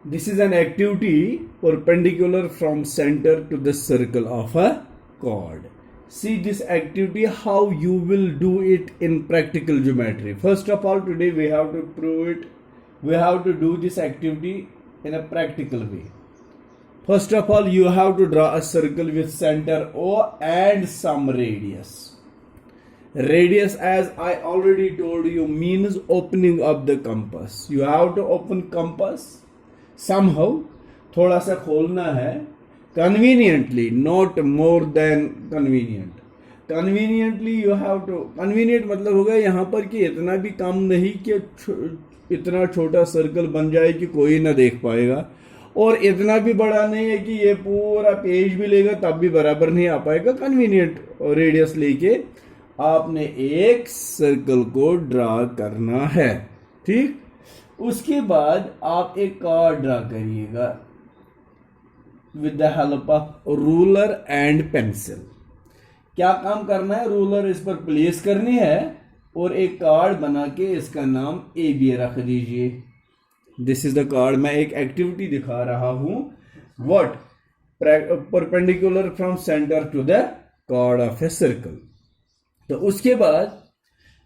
This is an activity perpendicular from center to the circle of a chord. See this activity, how you will do it in practical geometry. First of all, today we have to prove it. We have to do this activity in a practical way. First of all, you have to draw a circle with center O and some radius. Radius, as I already told you, means opening of the compass. You have to open compass somehow, थोड़ा सा खोलना है, conveniently, not more than convenient. Conveniently you have to, convenient मतलब होगा यहाँ पर कि इतना भी कम नहीं कि इतना छोटा सर्कल बन जाए कि कोई ना देख पाएगा, और इतना भी बड़ा नहीं है कि ये पूरा पेज भी लेगा तब भी बराबर नहीं आ पाएगा. कन्वीनियंट रेडियस लेके आपने एक सर्कल को ड्रा करना है. ठीक, उसके बाद आप एक कार्ड ड्रा करिएगा with the help of ruler and pencil. क्या काम करना है, रूलर इस पर प्लेस करनी है और एक कार्ड बना के इसका नाम ए बी रख दीजिए. This is the chord. मैं एक एक्टिविटी दिखा रहा हूं. What? Perpendicular from centre to the chord of a circle. तो उसके बाद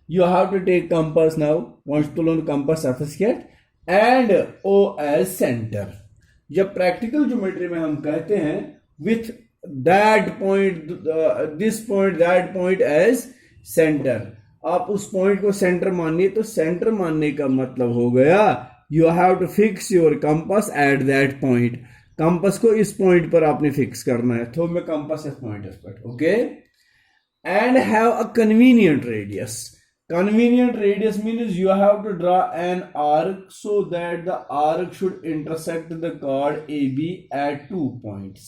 you have to take compass now. Once to learn compass of a sketch and O as center. जब practical geometry में हम कहते हैं with that point, this point, that point as center, आप उस पॉइंट को सेंटर मानिए. तो सेंटर मानने का मतलब हो गया you have to fix your compass at that point. Compass को इस पॉइंट पर आपने फिक्स करना है. तो मैं कंपस इस पॉइंट पर, okay. And have a convenient radius. Convenient radius means you have to draw an arc so that the arc should intersect the chord AB at 2 points.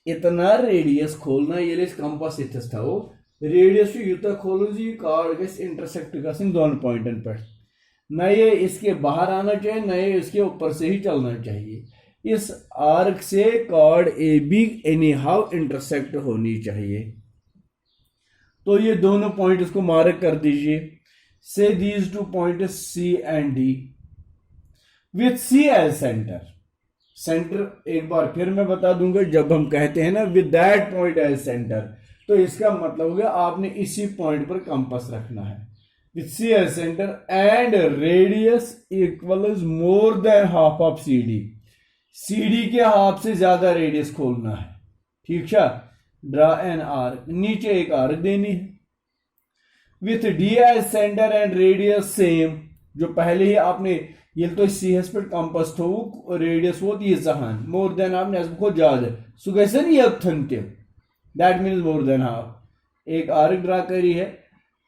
इतना रेडियस खोलना ये कंपास इथस थाओ radius युता खोलो जी card गस intersect गसिन दोनों पॉइंटन पर. न ये इसके बाहर आना चाहिए, न ये इसके ऊपर से ही चलना चाहिए. इस आर्क से card AB any how intersect होनी चाहिए. तो ये दोनों पॉइंट इसको मार्क कर दीजिए. से these two point C and D with C as centre. Centre एक बार फिर मैं बता दूंगा, जब हम कहते हैं ना with that point as centre, तो इसका मतलब हो गया आपने इसी पॉइंट पर कंपास रखना है with C as centre and radius equals more than half of CD. CD के हाफ से ज्यादा रेडियस खोलना है. ठीक है. ड्रा एन आर्क, नीचे एक आर्क देनी है with D as centre and radius same. जो पहले ही आपने ये तो सी एस पर कंपास थो रेडियस वो ये जहान मोर देन आपने इसको ज्यादा सो गैसे नहीं थनते that means more than half. एक आर्क ड्रा करी है,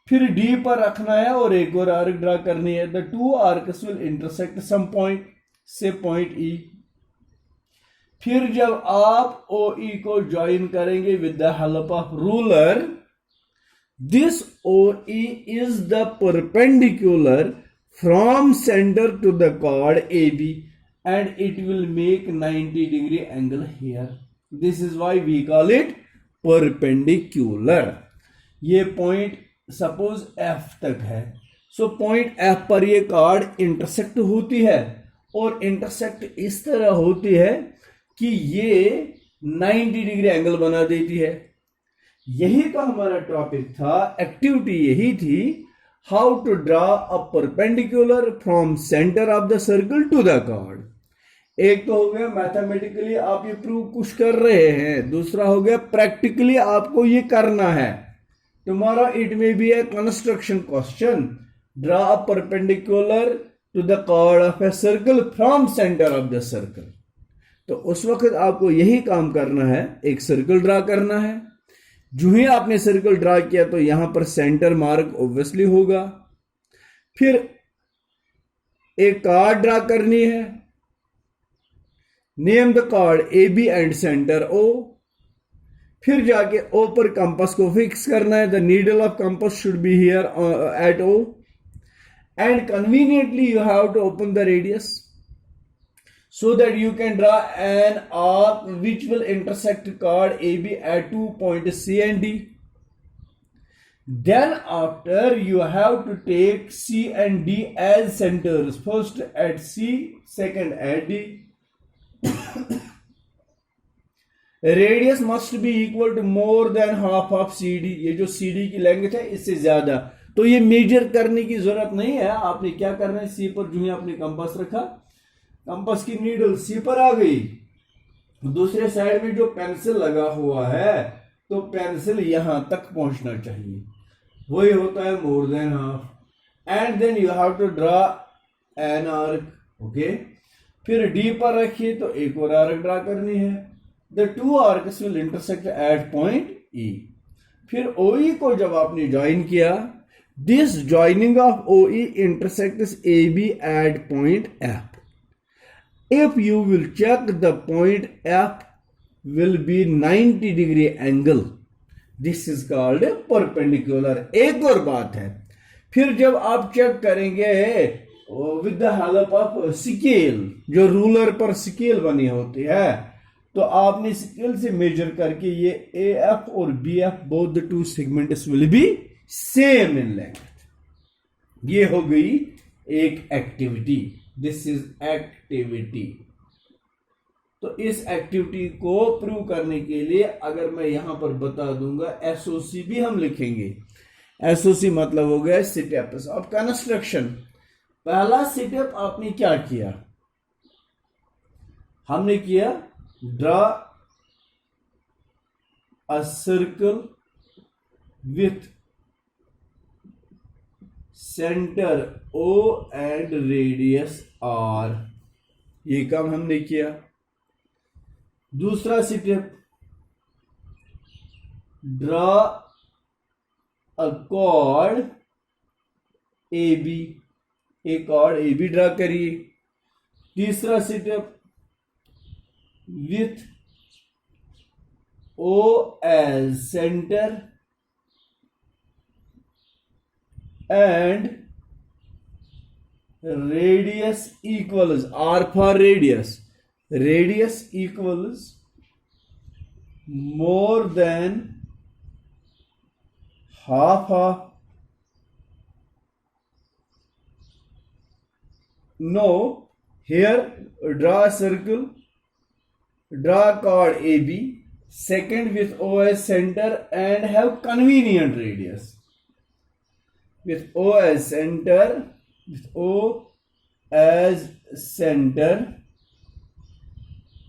फिर D पर रखना है और एक और आर्क ड्रा करनी है. The two arcs will intersect some point say point E. फिर जब आप OE को ज्वाइन करेंगे with the help of ruler, this OE is the perpendicular from centre to the chord AB and it will make 90 degree angle here. This is why we call it perpendicular. ये point suppose F तक है. So point F पर ये chord intersect होती है और intersect इस तरह होती है कि ये 90 डिग्री एंगल बना देती है. यही तो हमारा टॉपिक था, एक्टिविटी यही थी, how to draw a perpendicular from centre of the circle to the chord. एक तो हो गया मैथमेटिकली आप ये प्रूव कुछ कर रहे हैं, दूसरा हो गया प्रैक्टिकली आपको ये करना है. Tomorrow it may be a construction question, draw a perpendicular to the chord of a circle from centre of the circle. तो उस वक्त आपको यही काम करना है, एक सर्कल ड्रा करना है. जो ही आपने सर्कल ड्रा किया तो यहां पर सेंटर मार्क ऑब्वियसली होगा. फिर एक कार्ड ड्रा करनी है, name the card AB and centre O. फिर जाके O पर कंपास को फिक्स करना है. The needle of compass should be here at O and conveniently you have to open the radius so that you can draw an arc which will intersect chord AB at 2 points C and D. Then after you have to take C and D as centers. First at C, second at D. Radius must be equal to more than half of CD. ये जो CD की length है इससे ज्यादा, तो ये major करने की जरूरत नहीं है. आपने क्या करना है, C पर जो है आपने कंपास रखा, कंपास की नीडल C पर आ गई. दूसरे साइड में जो पेंसिल लगा हुआ है तो पेंसिल यहां तक पहुंचना चाहिए, वही होता है more than half. And then you have to draw an arc. Okay, फिर डी पर रखिए तो एक और आर्क ड्रा करनी है. The two arcs will intersect at point E. फिर ओई को जब आपने ज्वाइन किया, this joining of OE intersects A B at point F. If you will check, the point F will be 90 degree angle. This is called perpendicular. एक और बात है, फिर जब आप चेक करेंगे with the help of scale, जो ruler पर स्केल बनी होती है, तो आपने स्केल से मेजर करके ये AF और BF both the two segments will be same in length. ये हो गई एक एक्टिविटी. This is activity. तो इस एक्टिविटी को प्रूव करने के लिए अगर मैं यहां पर बता दूंगा, एसओसी भी हम लिखेंगे. एसओसी मतलब हो गया स्टेप्स ऑफ कंस्ट्रक्शन. पहला स्टेप आपने क्या किया, हमने किया draw a circle with centre O and radius R. ये काम हमने किया. दूसरा step, draw a chord AB. एक कॉर्ड AB ड्रा करिए. तीसरा step, with O as centre and radius equals R for radius equals more than half of, no, here draw a circle, draw a chord AB, second with O as center and have convenient radius. With O as center,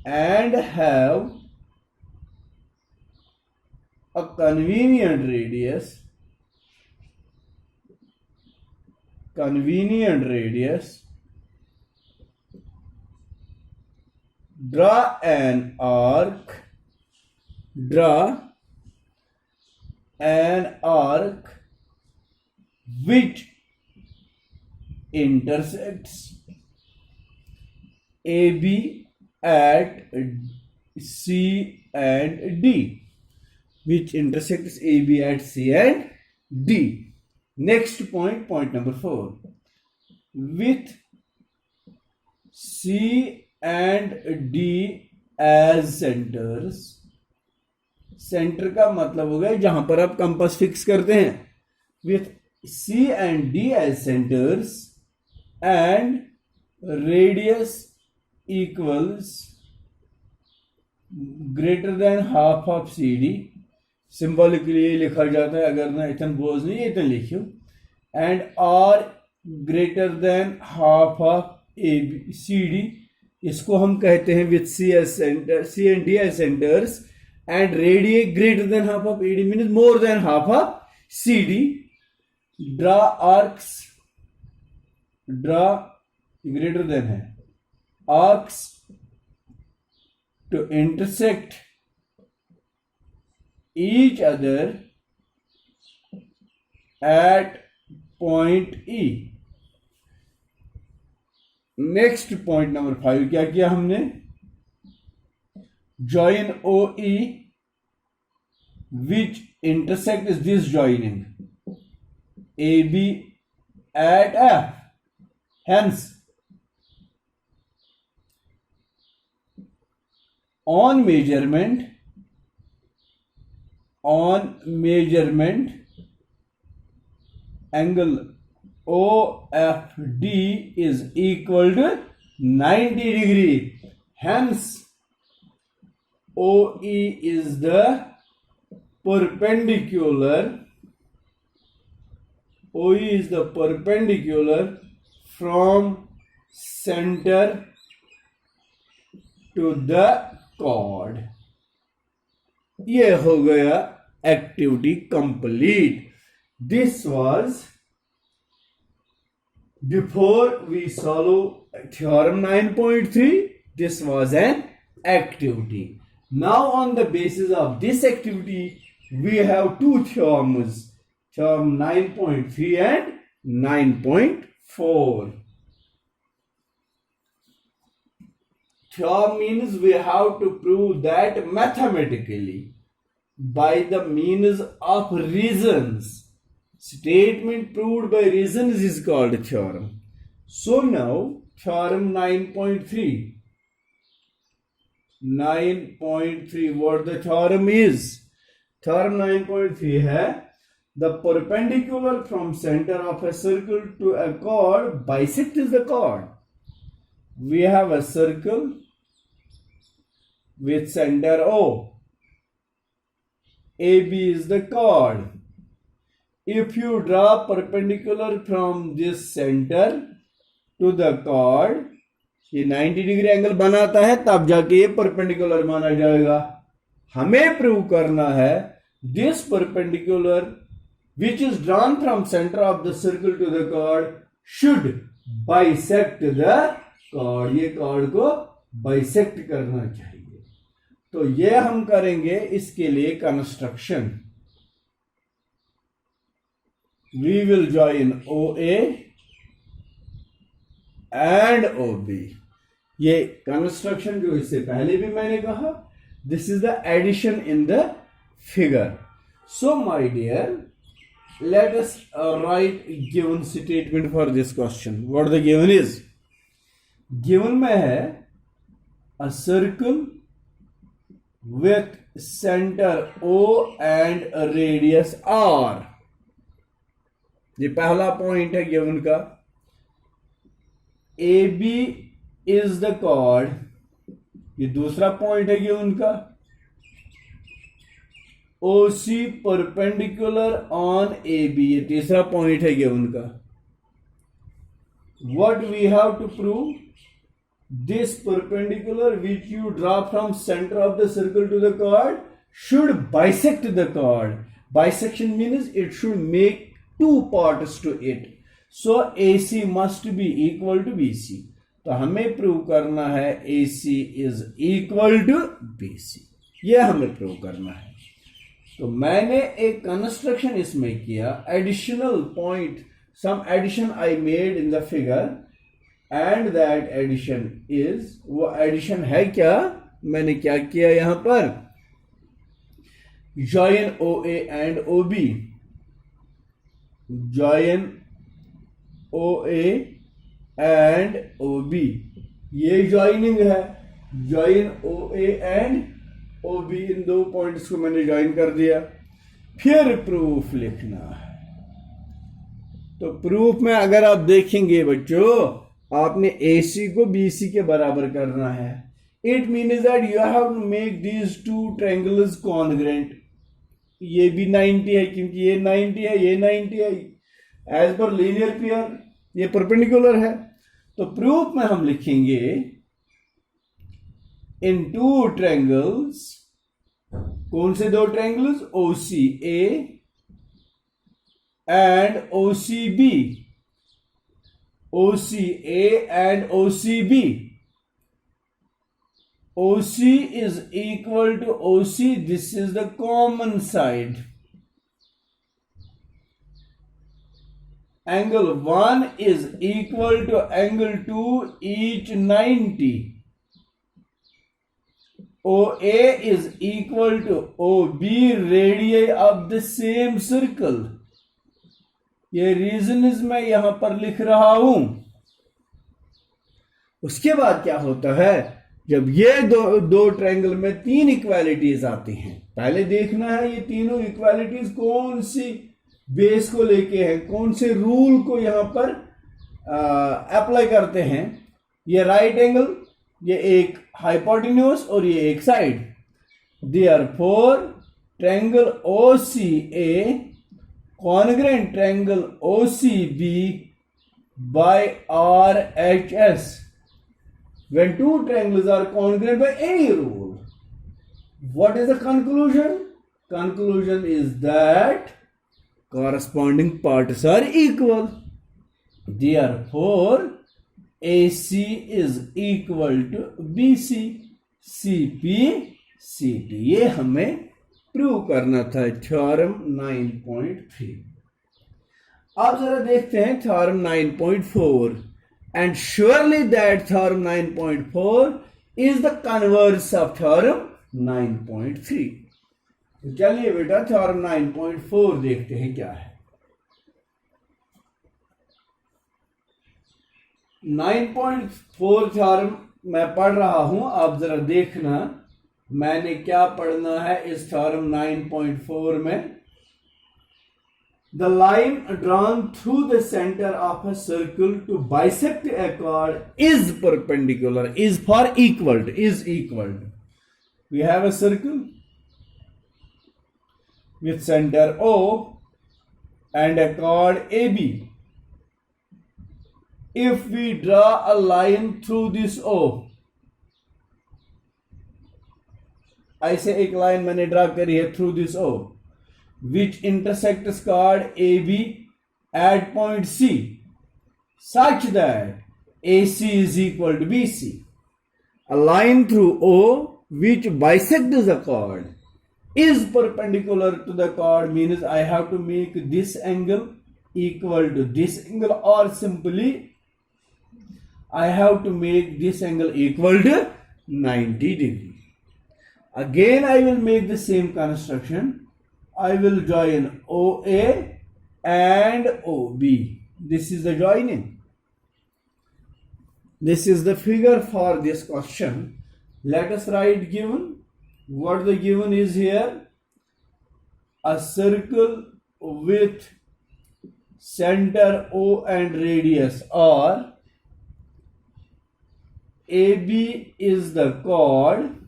and have a convenient radius, draw an arc, which intersects AB at C and D. Next point number 4. With C and D as centers. Centre का मतलब हो गया जहां पर आप compass fix करते हैं. With C and D as centers and radius equals greater than half of CD. Symbolically ये लिखा जाता है, अगर ना इतन बोझ नहीं है इतन लिखियो. And R greater than half of CD. इसको हम कहते हैं with C and D as centers and radii greater than half of AD means more than half of CD. Draw arcs, greater than है, arcs to intersect each other at point E. Next point number 5 क्या किया हमने, join OE which intersects this joining AB at F. Hence, on measurement angle OFD is equal to 90 degree. Hence, OE is the perpendicular. OE is the perpendicular from center to the chord. ये हो गया activity complete. This was before we solve theorem 9.3. This was an activity. Now on the basis of this activity we have two theorems, theorem 9.3 and 9.4. Theorem means we have to prove that mathematically by the means of reasons. Statement proved by reasons is called theorem. So now theorem 9.3. 9.3 what the theorem is? Theorem 9.3 है the perpendicular from center of a circle to a chord bisects the chord. We have a circle with center O. AB is the chord. If you draw perpendicular from this center to the chord, ये 90 degree angle बनाता है तब जाके ये perpendicular माना जाएगा. हमें prove करना है this perpendicular which is drawn from center of the circle to the chord should bisect the chord. ये chord को bisect करना चाहिए. तो ये हम करेंगे इसके लिए construction. We will join OA and OB. ये कंस्ट्रक्शन जो इससे पहले भी मैंने कहा, this is the addition in the figure. So my dear, let us write given statement for this question. What the given is? Given में है a circle with center O and a radius R. ये पहला point है given का. AB is the chord. ये दूसरा point है given का. OC परपेंडिकुलर ऑन AB ये तीसरा पॉइंट है गिवन का. What we have to prove? This perpendicular which you draw from center of the circle to the chord should bisect the chord. Bisection means it should make two parts to it. So AC must be equal to BC. तो हमें prove करना है AC is equal to BC. ये हमें prove करना है. तो मैंने एक कंस्ट्रक्शन इसमें किया. Additional point, some addition I made in the figure and that addition is, वो addition है क्या? मैंने क्या किया यहां पर? Join OA and OB. Join OA and OB. ये ज्वाइनिंग है. Join OA and OB. इन दो पॉइंट्स को मैंने ज्वाइन कर दिया. फिर प्रूफ लिखना है. तो प्रूफ में अगर आप देखेंगे बच्चों, आपने AC को BC के बराबर करना है. It means that you have to make these two triangles congruent. ये भी 90 है क्योंकि ये 90 है, ये 90 है. एज पर लीनियर पेयर ये परपेंडिकुलर है. तो प्रूफ में हम लिखेंगे इन टू ट्रायंगल्स. कौन से दो triangles? OCA and OCB. OCA and OCB. OC is equal to OC. This is the common side. Angle 1 is equal to angle 2, each 90. OA is equal to OB, radii of the same circle. ये reason मैं यहां पर लिख रहा हूं. उसके बाद क्या होता है, जब ये दो ट्रायंगल में तीन इक्वालिटीज आती हैं, पहले देखना है ये तीनों इक्वालिटीज कौन सी बेस को लेके हैं, कौन से रूल को यहां पर अप्लाई करते हैं। ये राइट एंगल, ये एक हाइपोटेन्यूज और ये एक side. Therefore triangle OCA congruent triangle OCB by RHS. When two triangles are congruent by any rule, what is the conclusion? Conclusion is that corresponding parts are equal. Therefore, AC is equal to BC, CP, CT. ये हमें prove करना था, theorem 9.3। अब जरा देखते हैं theorem 9.4, and surely that theorem 9.4 is the converse of theorem 9.3। तो चलिए बेटा थ्योरम 9.4 देखते हैं क्या है। 9.4 थ्योरम मैं पढ़ रहा हूं, आप जरा देखना मैंने क्या पढ़ना है इस थ्योरम 9.4 में। The line drawn through the center of a circle to bisect a chord is perpendicular. Is for equal to, is equal to. We have a circle with center O and a chord AB. If we draw a line through this O, ऐसे एक line मैंने draw करी है through this O, which intersects chord AB at point C, such that AC is equal to BC. A line through O which bisects the chord is perpendicular to the chord means I have to make this angle equal to this angle, or simply I have to make this angle equal to 90 degree. Again I will make the same construction. I will join OA and OB. This is the joining. This is the figure for this question. Let us write given. What the given is here? A circle with center O and radius R. AB is the chord.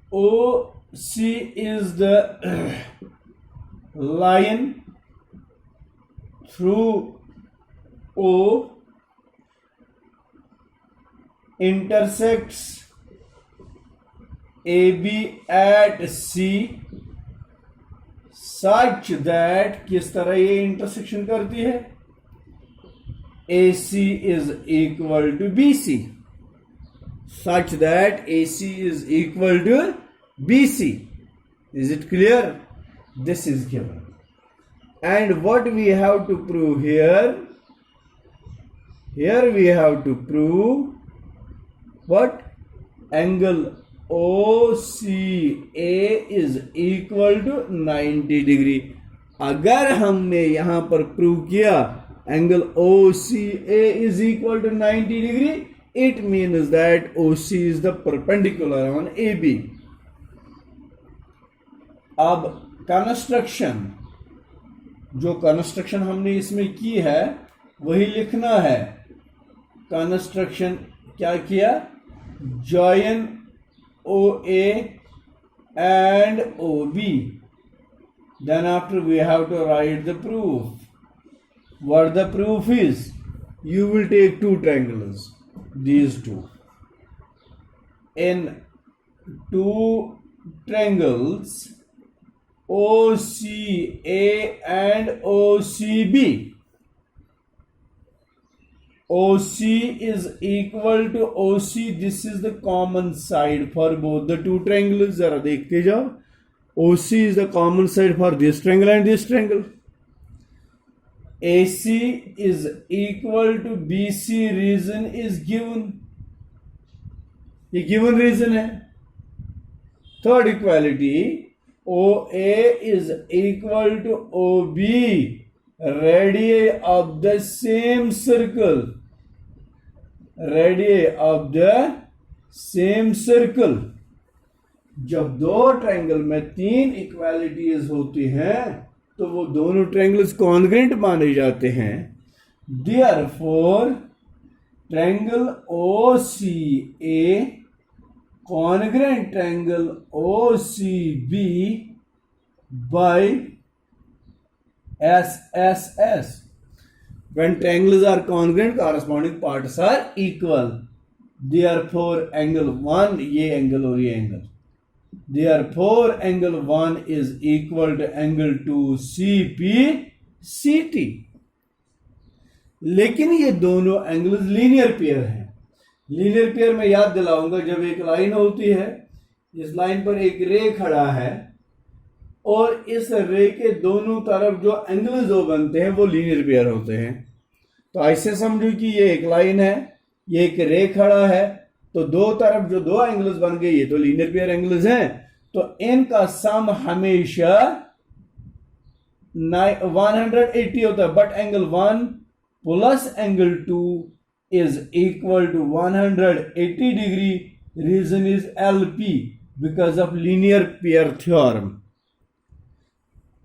OC is the line through O, intersects AB at C such that किस तरह ये intersection करती है, AC is equal to BC, such that AC is equal to BC. Is it clear? This is given. And what we have to prove here? Here we have to prove what? Angle OCA is equal to 90 degree. अगर हमने यहां पर prove किया angle OCA is equal to 90 degree, it means that OC is the perpendicular on AB. अब construction, जो construction हमने इसमें की है वही लिखना है। कंस्ट्रक्शन क्या किया? Join OA and OB. Then after we have to write the proof. What the proof is? You will take two triangles, these two. In two triangles OCA and OCB, OC is equal to OC. This is the common side for both the two triangles. जरा देखते जाओ, OC is the common side for this triangle and this triangle. AC is equal to BC. Reason is given. ये given reason है. Third equality, OA is equal to OB, radii of the same circle. Radii of the same circle. जब दो triangle में तीन equalities होती हैं तो वो दोनों ट्रायंगल्स कॉन्ग्रेंट माने जाते हैं। Therefore triangle O C A congruent triangle OCB by SSS. When triangles are congruent, corresponding parts are equal. Therefore, angle 1 ये angle और ये angle. Therefore, angle 1 is equal to angle 2 CP/CT. लेकिन ये दोनों angles linear pair हैं। Linear pair में याद दिलाऊंगा, जब एक लाइन होती है, इस लाइन पर एक रे खड़ा है और इस रे के दोनों तरफ जो एंगल्स दो बनते हैं वो लीनियर पेयर होते हैं। तो ऐसे समझो कि ये एक लाइन है, ये एक रे खड़ा है, तो दो तरफ जो दो एंगल्स बन गए ये तो लीनियर पेयर एंगल्स हैं। तो इनका सम हमेशा 180 होता है, but angle 1 plus angle 2 is equal to 180 degree. Reason is LP, because of linear pair theorem.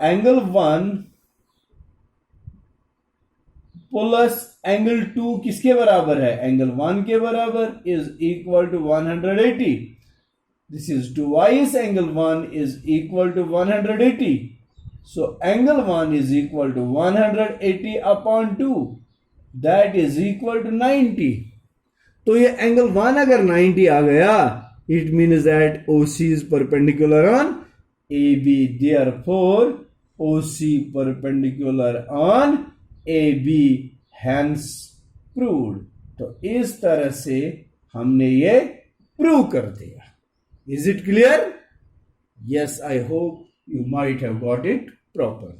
Angle 1 plus angle 2 किसके बराबर है? एंगल 1 के बराबर, is equal to 180. This is twice angle 1 is equal to 180. So angle 1 is equal to 180 upon 2. That is equal to 90. तो ये angle 1 अगर 90 आ गया, it means that OC is perpendicular on AB. Therefore, OC perpendicular on AB, hence proved. तो इस तरह से हमने ये प्रूव कर दिया। Is it clear? Yes, I hope you might have got it proper.